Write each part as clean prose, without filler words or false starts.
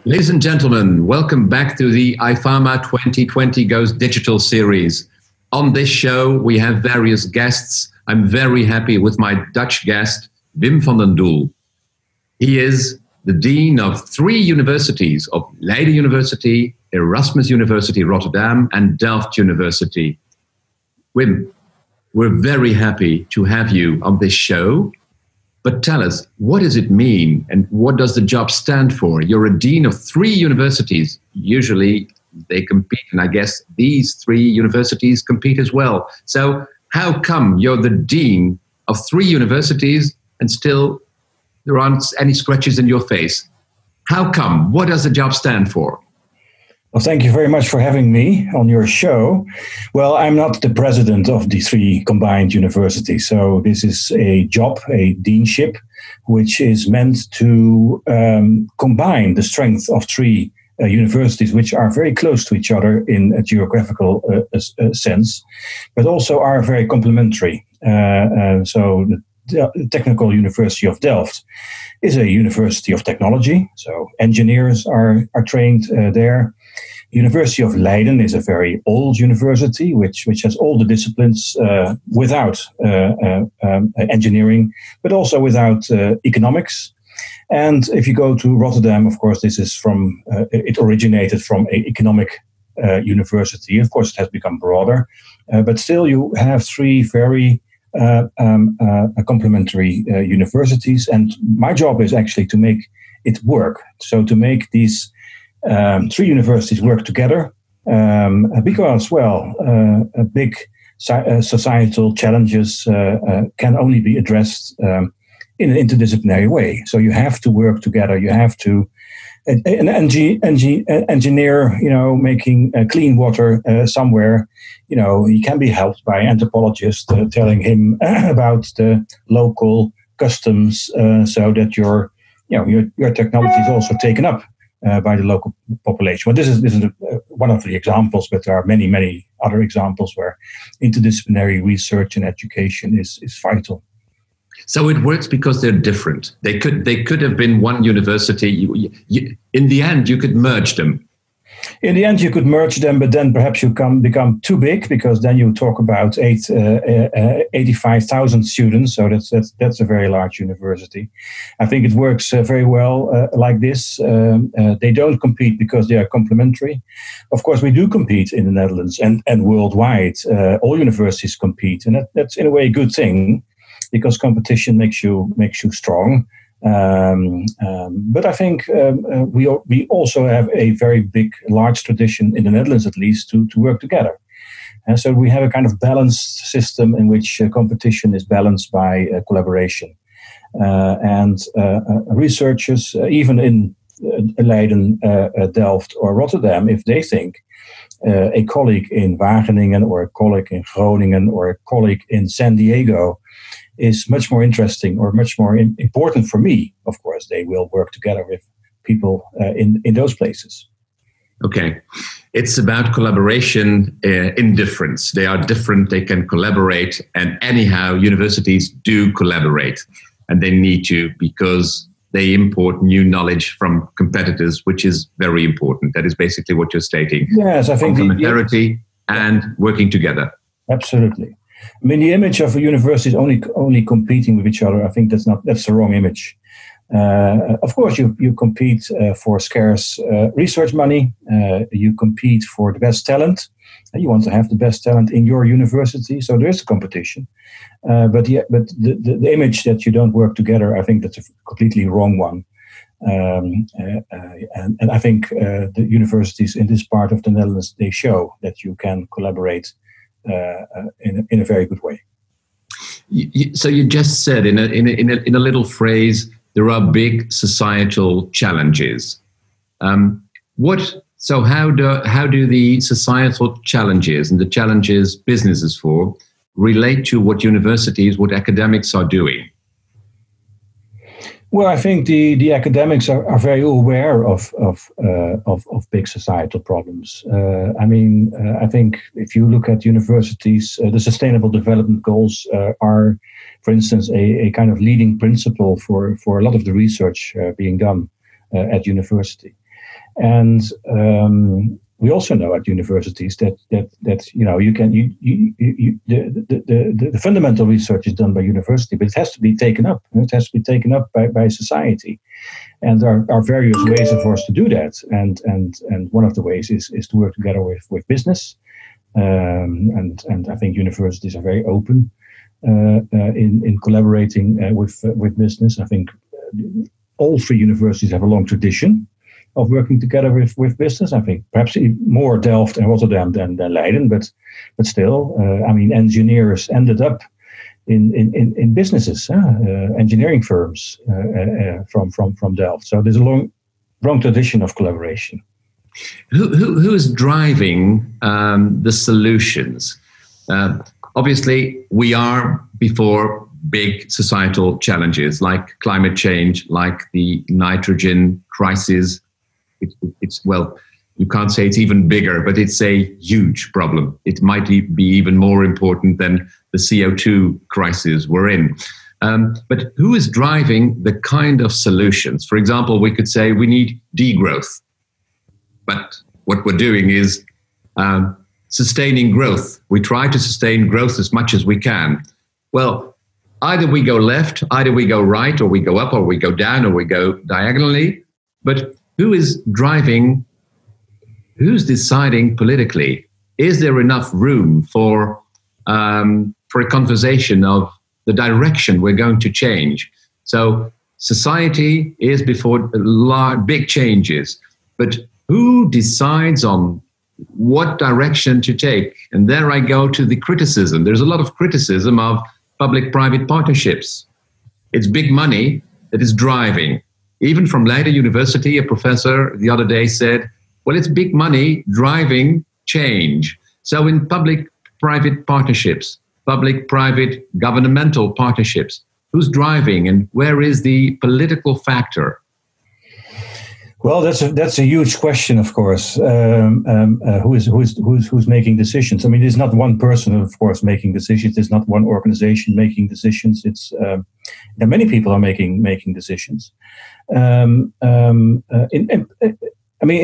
Ladies and gentlemen, welcome back to the IFAMA 2020 Goes Digital series. On this show, we have various guests. I'm very happy with my Dutch guest, Wim van den Doel. He is the Dean of 3 universities, of Leiden University, Erasmus University, Rotterdam, and Delft University. Wim, we're very happy to have you on this show. But tell us, what does it mean and what does the job stand for? You're a dean of 3 universities. Usually they compete, and I guess these 3 universities compete as well. So how come you're the dean of 3 universities and still there aren't any scratches in your face? How come? What does the job stand for? Well, thank you very much for having me on your show. Well, I'm not the president of the 3 combined universities. So this is a job, a deanship, which is meant to combine the strength of 3 universities, which are very close to each other in a geographical sense, but also are very complementary. So the Technical University of Delft is a university of technology. So engineers are trained there. University of Leiden is a very old university, which has all the disciplines without engineering, but also without economics. And if you go to Rotterdam, of course, this is it originated from an economic university. Of course, it has become broader, but still you have 3 very complementary universities. And my job is actually to make it work. So to make these 3 universities work together because, well, big societal challenges can only be addressed in an interdisciplinary way. So you have to work together. You have to an engineer, making clean water somewhere. He can be helped by anthropologists telling him about the local customs, so that your technology is also taken up by the local population. Well, this is one of the examples, but there are many, many other examples where interdisciplinary research and education is vital. So it works because they're different. They could have been one university. In the end, you could merge them. In the end, you could merge them, but then perhaps you become too big, because then you talk about 85,000 students. So that's a very large university. I think it works very well like this. They don't compete because they are complementary. Of course, we do compete in the Netherlands and worldwide. All universities compete, and that's in a way a good thing, because competition makes you strong. But I think we also have a very large tradition in the Netherlands, at least, to work together. And so we have a kind of balanced system in which competition is balanced by collaboration. And researchers, even in Leiden, Delft, or Rotterdam, if they think a colleague in Wageningen or a colleague in Groningen or a colleague in San Diego is much more interesting or much more important for me, of course, they will work together with people in those places. Okay. It's about collaboration in difference. They are different, they can collaborate, and anyhow, universities do collaborate, and they need to, because they import new knowledge from competitors, which is very important. That is basically what you're stating. Yes, I think complementarity and working together. Absolutely. I mean, the image of a university is only competing with each other. I think that's the wrong image. Of course, you compete for scarce research money. You compete for the best talent. You want to have the best talent in your university, so there is a competition. But the image that you don't work together, I think that's a completely wrong one. And I think the universities in this part of the Netherlands, they show that you can collaborate in a very good way. So you just said in a little phrase, there are big societal challenges. So how do the societal challenges and the challenges businesses for relate to what universities, what academics are doing? Well, I think the academics are very aware of big societal problems. I think if you look at universities, the Sustainable Development Goals are, for instance, a kind of leading principle for a lot of the research being done at university. And we also know at universities that the fundamental research is done by university, but it has to be taken up. It has to be taken up by society, and there are various ways for us to do that. And one of the ways is to work together with business, and I think universities are very open in collaborating with business. I think all three universities have a long tradition of working together with business. I think perhaps even more Delft and Rotterdam than Leiden, but still, engineers ended up in businesses, engineering firms from Delft. So there's a long tradition of collaboration. Who is driving the solutions? Obviously, we are before big societal challenges like climate change, like the nitrogen crisis. You can't say it's even bigger, but it's a huge problem. It might be even more important than the CO2 crisis we're in. But who is driving the kind of solutions? For example, we could say we need degrowth. But what we're doing is sustaining growth. We try to sustain growth as much as we can. Well, either we go left, either we go right, or we go up, or we go down, or we go diagonally. But who is driving? Who's deciding politically? Is there enough room for a conversation of the direction we're going to change? So society is before big changes, but who decides on what direction to take? And there I go to the criticism. There's a lot of criticism of public-private partnerships. It's big money that is driving. Even from Leiden University, a professor the other day said, well, it's big money driving change. So in public-private partnerships, public-private governmental partnerships, who's driving and where is the political factor? Well, that's a huge question, of course. Who's making decisions? I mean, there's not one person, of course, making decisions. There's not one organization making decisions. It's many people are making decisions. In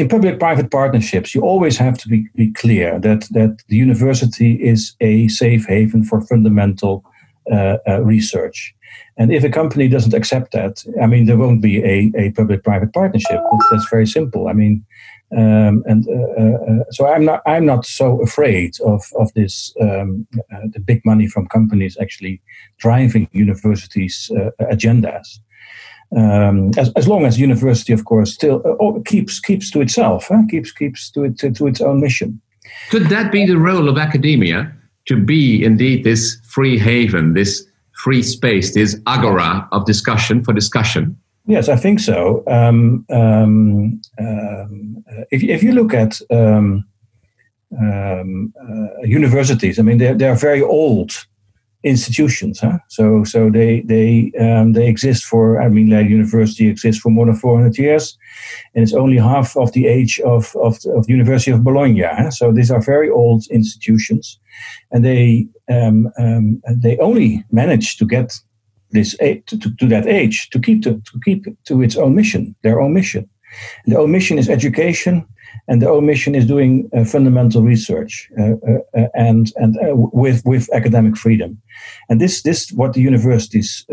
public-private partnerships, you always have to be clear that the university is a safe haven for fundamental research. And if a company doesn't accept that, there won't be a public-private partnership. That's very simple. So I'm not so afraid of this the big money from companies actually driving universities' agendas. As long as university, of course, still keeps to itself, keeps to its own mission. Could that be the role of academia, to be indeed this free haven, this free space, this agora of discussion for discussion? Yes, I think so. If you look at universities, they're very old institutions, huh? So they exist for. Leiden University exists for more than 400 years, and it's only half of the age of the University of Bologna. Huh? So these are very old institutions, and they only manage to get this to that age to keep to its own mission, their own mission. And their own mission is education, and their own mission is doing fundamental research and with academic freedom. And this what the universities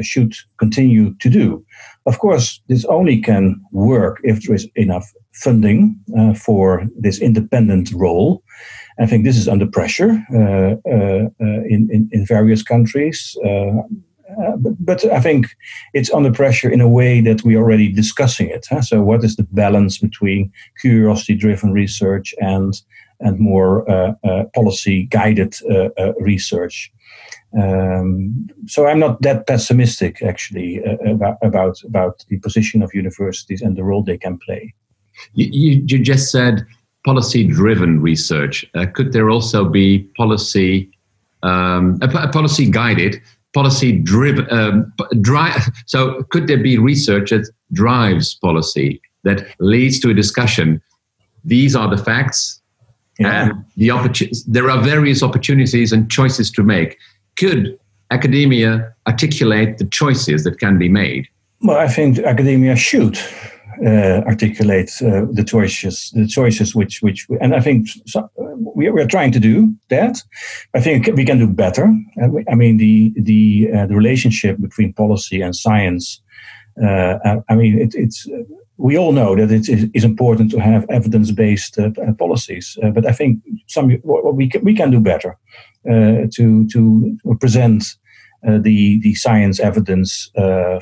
should continue to do. Of course, this only can work if there is enough funding for this independent role. I think this is under pressure in various countries. But I think it's under pressure in a way that we're already discussing it. Huh? So what is the balance between curiosity-driven research and more policy-guided research? So I'm not that pessimistic, actually, about the position of universities and the role they can play. You just said policy-driven research. Could there also be policy-guided? Policy-driven, so could there be research that drives policy, that leads to a discussion? These are the facts, and there are various opportunities and choices to make. Could academia articulate the choices that can be made? Well, I think academia should. articulate the choices which, and I think we're trying to do that. I think we can do better. I mean, the relationship between policy and science. I mean, it's we all know that it is important to have evidence-based policies, but I think we can do better to present the science evidence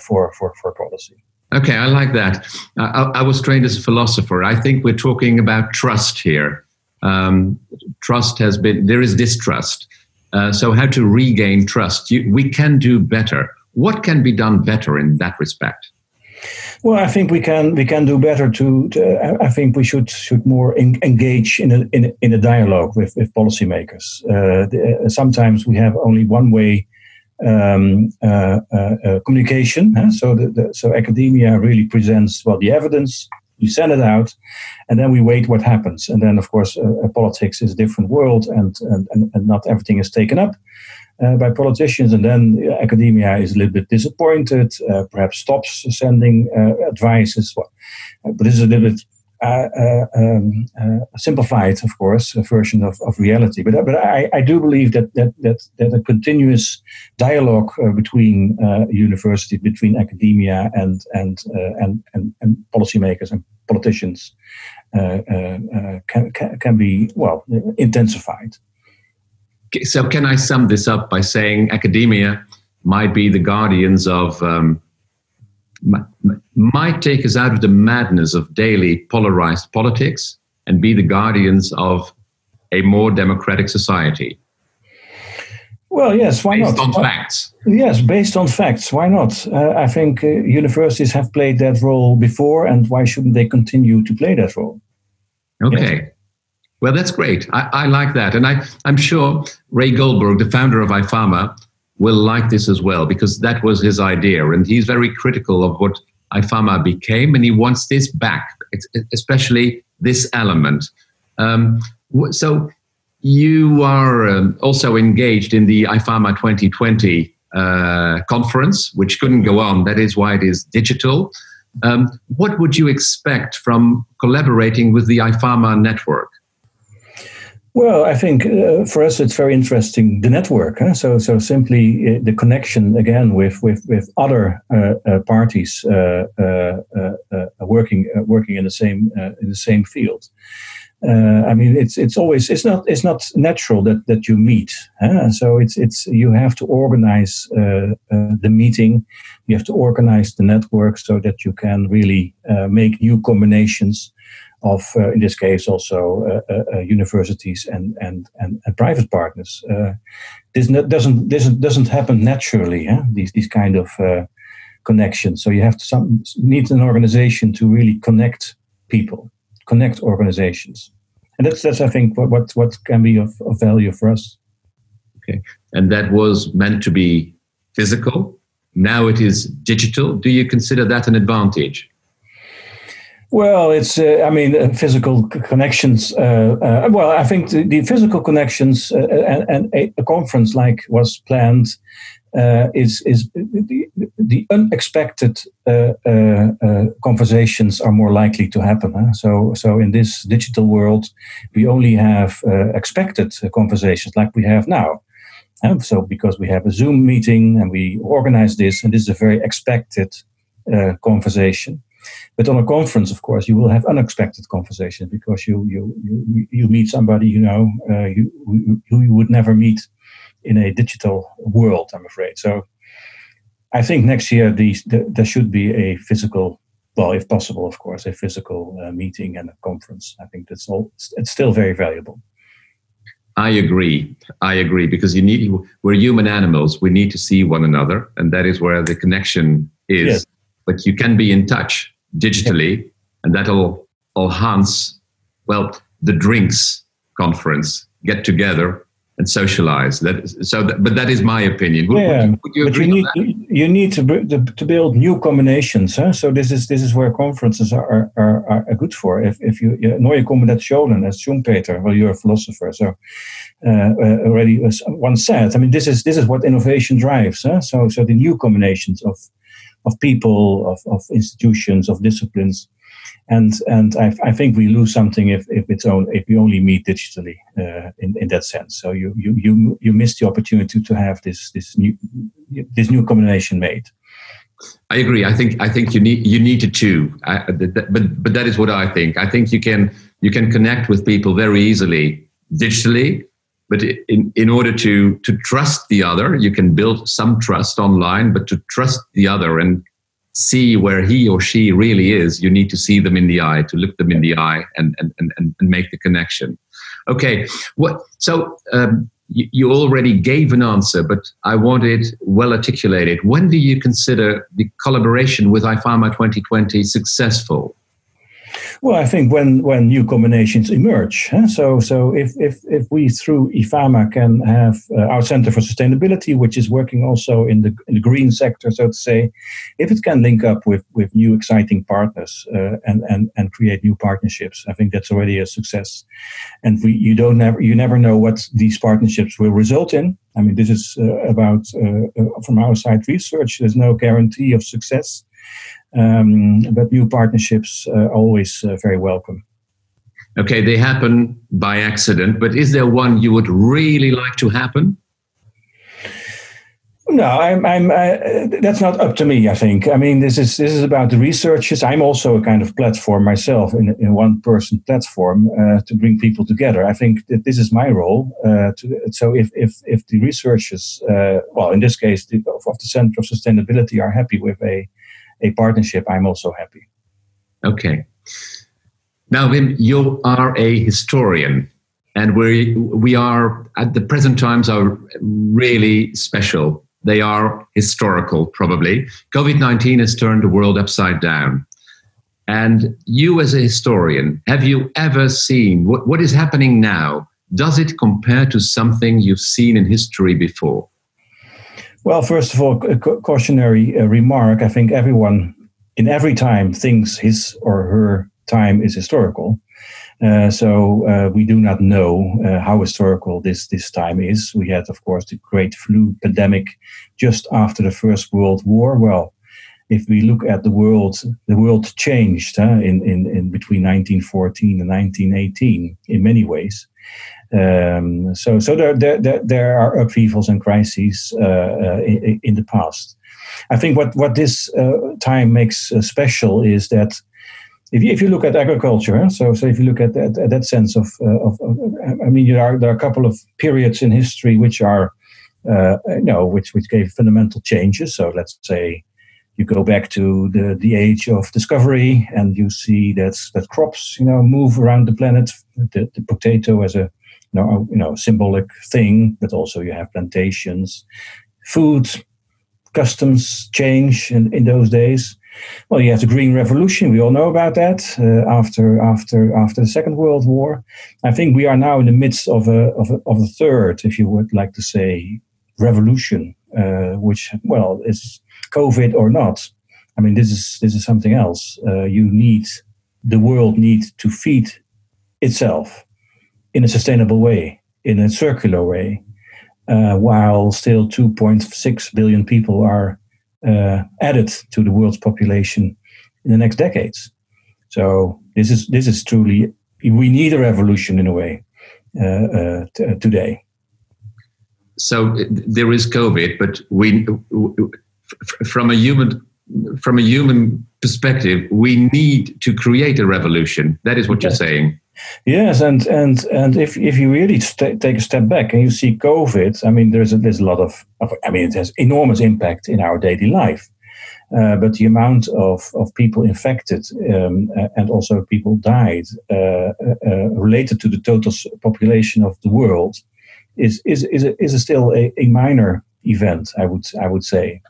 for policy. Okay, I like that. I was trained as a philosopher. I think we're talking about trust here. Trust there is distrust. So how to regain trust? We can do better. What can be done better in that respect? Well, I think we can do better. I think we should more engage in a dialogue with policymakers. Sometimes we have only one way communication. So academia really presents the evidence. We send it out, and then we wait what happens. And then, of course, politics is a different world, and not everything is taken up by politicians. And then academia is a little bit disappointed, perhaps stops sending advice as well. But this is a little bit simplified, of course, a version of reality. But I do believe that a continuous dialogue between universities, between academia and policymakers and politicians can be intensified. So can I sum this up by saying academia might be the guardians of might take us out of the madness of daily polarized politics and be the guardians of a more democratic society? Well, yes, why not? Based on facts. Yes, based on facts. Why not? I think universities have played that role before, and why shouldn't they continue to play that role? Okay. Yes. Well, that's great. I like that. And I'm sure Ray Goldberg, the founder of IFAMA, will like this as well, because that was his idea. And he's very critical of what IFAMA became, and he wants this back, especially this element. So you are also engaged in the IFAMA 2020 conference, which couldn't go on. That is why it is digital. What would you expect from collaborating with the IFAMA network? Well, I think for us it's very interesting, the network. So simply the connection again with other parties working in the same field. I mean, it's not natural that you meet. So it's you have to organize the meeting. You have to organize the network so that you can really make new combinations of, in this case, also universities and private partners. This doesn't happen naturally. These kind of connections. So you have to need an organization to really connect people, connect organizations, and that's I think what can be of value for us. Okay, and that was meant to be physical. Now it is digital. Do you consider that an advantage? Well, it's, physical connections. I think the physical connections and a conference like was planned is the unexpected conversations are more likely to happen. So in this digital world, we only have expected conversations like we have now. So because we have a Zoom meeting and we organize this, and this is a very expected conversation. But on a conference, of course, you will have unexpected conversations because you meet somebody who you would never meet in a digital world, I'm afraid. So I think next year there should be a physical, well, if possible, of course, a physical meeting and a conference. I think it's still very valuable. I agree because we're human animals. We need to see one another, and that is where the connection is. Yes. But you can be in touch digitally, and that'll enhance, the drinks conference, get together and socialize. But that is my opinion. Would you agree on that? You need to build new combinations. So this is where conferences are good for. If you neue Kombinationen, as Schumpeter, well, you're a philosopher, so already once said. I mean, this is what innovation drives. So the new combinations of of people, of institutions, of disciplines. And I think we lose something if we only meet digitally in that sense. So you miss the opportunity to have this new combination made. I agree. I think you need the two. But that is what I think. I think you can connect with people very easily digitally. But in order to trust the other, you can build some trust online. But to trust the other and see where he or she really is, you need to see them in the eye, to look them in the eye and make the connection. Okay, so you already gave an answer, but I want it well articulated. When do you consider the collaboration with IFAMA 2020 successful? Well, I think when new combinations emerge. So if we through IFAMA can have our Center for Sustainability, which is working also in the green sector, so to say, if it can link up with new exciting partners and create new partnerships, I think that's already a success. And you never know what these partnerships will result in. I mean, this is about from our side research. There's no guarantee of success. But new partnerships are always very welcome. Okay, they happen by accident, but is there one you would really like to happen? No, that's not up to me, I think. I mean, this is about the researchers. I'm also a kind of platform myself, in one-person platform to bring people together. I think that this is my role. So if the researchers, in this case, of the Center of Sustainability are happy with a partnership, I'm also happy. Okay. Now, Wim, you are a historian, and we are at the present times are really special. They are historical, probably. COVID-19 has turned the world upside down. And you as a historian, have you ever seen what is happening now? Does it compare to something you've seen in history before? Well, first of all, a cautionary remark. I think everyone in every time thinks his or her time is historical. So we do not know how historical this time is. We had, of course, the great flu pandemic just after the First World War. Well, if we look at the world changed in between 1914 and 1918 in many ways. So there are upheavals and crises in the past. I think what this time makes special is that if you look at agriculture, so if you look at that sense of I mean, there are a couple of periods in history which are which gave fundamental changes. So let's say you go back to the age of discovery, and you see that crops move around the planet. The potato as a symbolic thing, but also you have plantations, food, customs change in those days. Well, you have the Green Revolution. We all know about that after the Second World War. I think we are now in the midst of a third, if you would like to say, revolution, which is COVID or not. I mean, this is something else. The world needs to feed itself in a sustainable way, in a circular way, while still 2.6 billion people are added to the world's population in the next decades. So this is truly, we need a revolution in a way today. So there is COVID, but from a human perspective, we need to create a revolution. That is what you're saying. Yes, and if you really take a step back and you see COVID, I mean, there's a lot of I mean, it has enormous impact in our daily life. But the amount of people infected and also people died related to the total population of the world is still a minor event, I would say,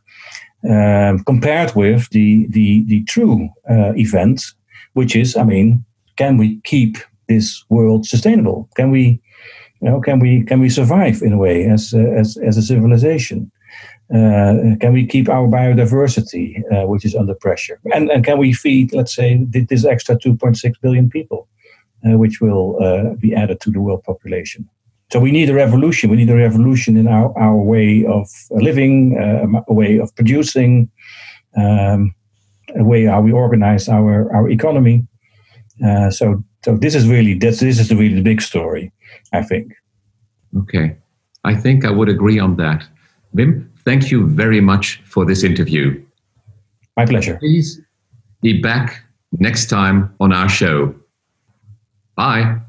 compared with the true event, which is, I mean, can we keep this world sustainable? Can we survive in a way as a civilization? Can we keep our biodiversity, which is under pressure? And can we feed, let's say, this extra 2.6 billion people, which will be added to the world population? So we need a revolution. We need a revolution in our way of living, a way of producing, a way how we organize our economy. So this is really the big story, I think. Okay, I think I would agree on that. Wim, thank you very much for this interview. My pleasure. Please be back next time on our show. Bye.